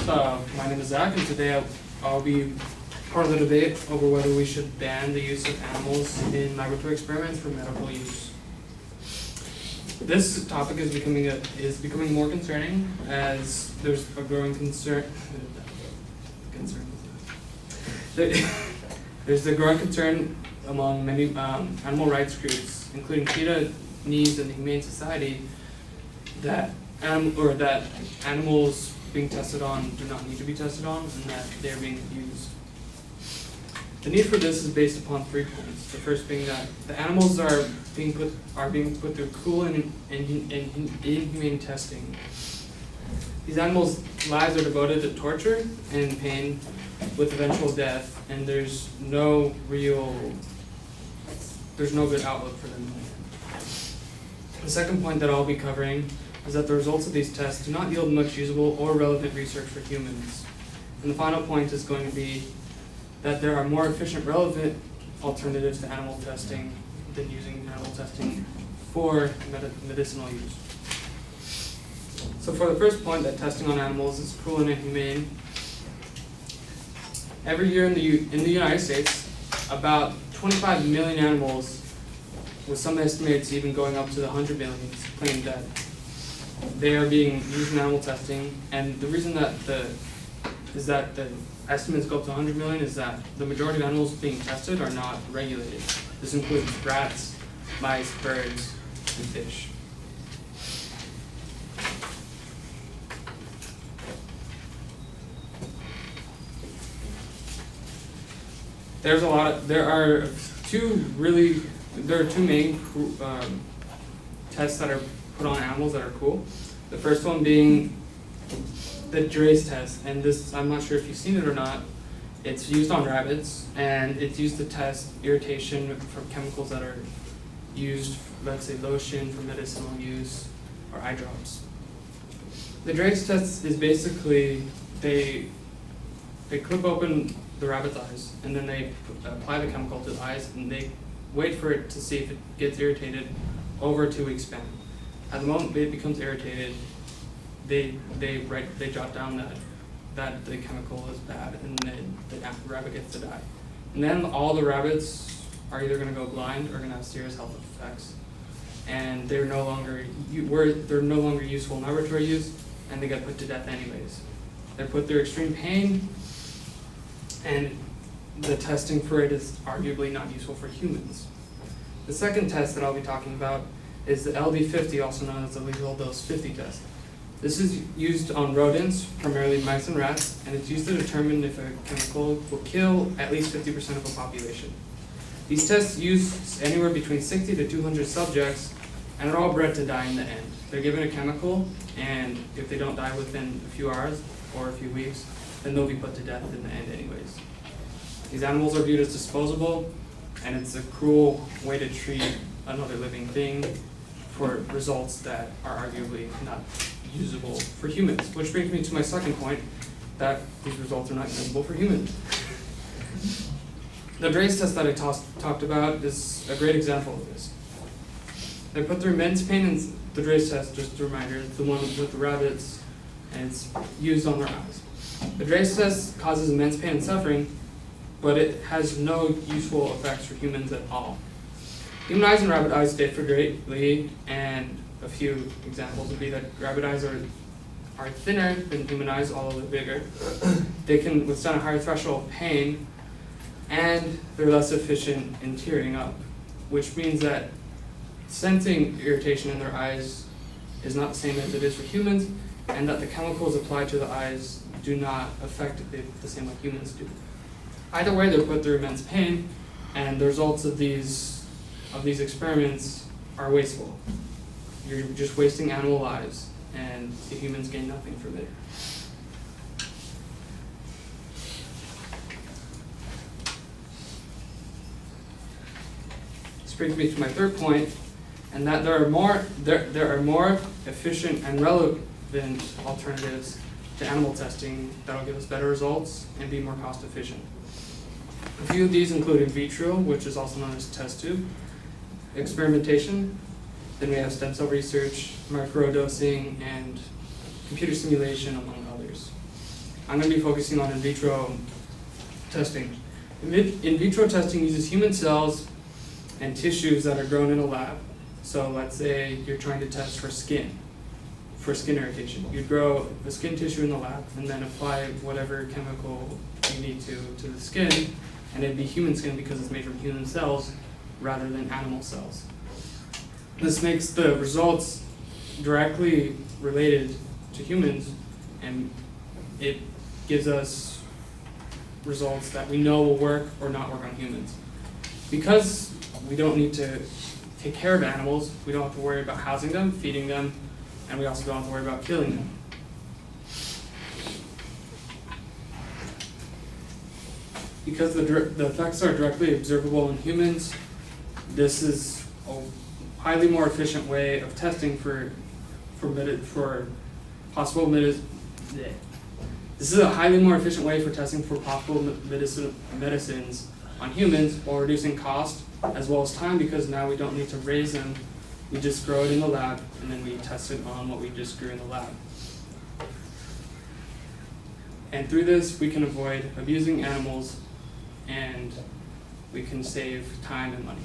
My name is Zach, and today I'll be part of the debate over whether we should ban the use of animals in laboratory experiments for medical use. This topic is becoming more concerning as there's a growing there's a growing concern among many animal rights groups, including PETA, NEAS, and the Humane Society, that animals being tested on do not need to be tested on, and that they're being abused. The need for this is based upon 3 points. The first being that the animals are being put through cruel and inhumane testing. These animals' lives are devoted to torture and pain with eventual death, and there's no good outlook for them. The second point that I'll be covering is that the results of these tests do not yield much usable or relevant research for humans. And the final point is going to be that there are more efficient, relevant alternatives to animal testing than using animal testing for medicinal use. So for the first point, that testing on animals is cruel and inhumane, every year in the United States, about 25 million animals, with some estimates even going up to the 100 million, claim that they are being used in animal testing. And the reason that the estimates go up to 100 million is that the majority of animals being tested are not regulated. This includes rats, mice, birds, and fish. There are two main tests that are put on animals that are cool. The first one being the Draize test, and this, I'm not sure if you've seen it or not. It's used on rabbits, and it's used to test irritation from chemicals that are used, let's say lotion for medicinal use, or eye drops. The Draize test is basically, they clip open the rabbit's eyes, and then they apply the chemical to the eyes, and they wait for it to see if it gets irritated over a 2-week span. At the moment it becomes irritated, they jot down that the chemical is bad, and then the rabbit gets to die. And then all the rabbits are either going to go blind or going to have serious health effects, and they're no longer useful in laboratory use, and they get put to death anyways. They're put through extreme pain, and the testing for it is arguably not useful for humans. The second test that I'll be talking about is the LD50, also known as the lethal dose 50 test. This is used on rodents, primarily mice and rats, and it's used to determine if a chemical will kill at least 50% of a population. These tests use anywhere between 60 to 200 subjects, and are all bred to die in the end. They're given a chemical, and if they don't die within a few hours or a few weeks, then they'll be put to death in the end anyways. These animals are viewed as disposable, and it's a cruel way to treat another living thing for results that are arguably not usable for humans. Which brings me to my second point, that these results are not usable for humans. The Draize test that I talked about is a great example of this. They put through immense pain, and the Draize test, just a reminder, it's the one with the rabbits, and it's used on their eyes. The Draize test causes immense pain and suffering, but it has no useful effects for humans at all. Human eyes and rabbit eyes differ greatly, and a few examples would be that rabbit eyes are thinner than human eyes, although they're bigger. They can withstand a higher threshold of pain, and they're less efficient in tearing up, which means that sensing irritation in their eyes is not the same as it is for humans, and that the chemicals applied to the eyes do not affect it the same way humans do. Either way, they're put through immense pain, and the results of these experiments are wasteful. You're just wasting animal lives, and the humans gain nothing from it. This brings me to my third point, and that there are more efficient and relevant alternatives to animal testing that will give us better results and be more cost efficient. A few of these include in vitro, which is also known as test tube experimentation. Then we have stem cell research, microdosing, and computer simulation, among others. I'm going to be focusing on in vitro testing. In vitro testing uses human cells and tissues that are grown in a lab. So let's say you're trying to test for skin irritation. You'd grow the skin tissue in the lab and then apply whatever chemical you need to the skin, and it'd be human skin because it's made from human cells rather than animal cells. This makes the results directly related to humans, and it gives us results that we know will work or not work on humans. Because we don't need to take care of animals, we don't have to worry about housing them, feeding them, and we also don't have to worry about killing them. Because the effects are directly observable in humans, this is a highly more efficient way of testing for possible This is a highly more efficient way for testing for possible medicines on humans while reducing cost as well as time, because now we don't need to raise them. We just grow it in the lab and then we test it on what we just grew in the lab. And through this, we can avoid abusing animals and we can save time and money.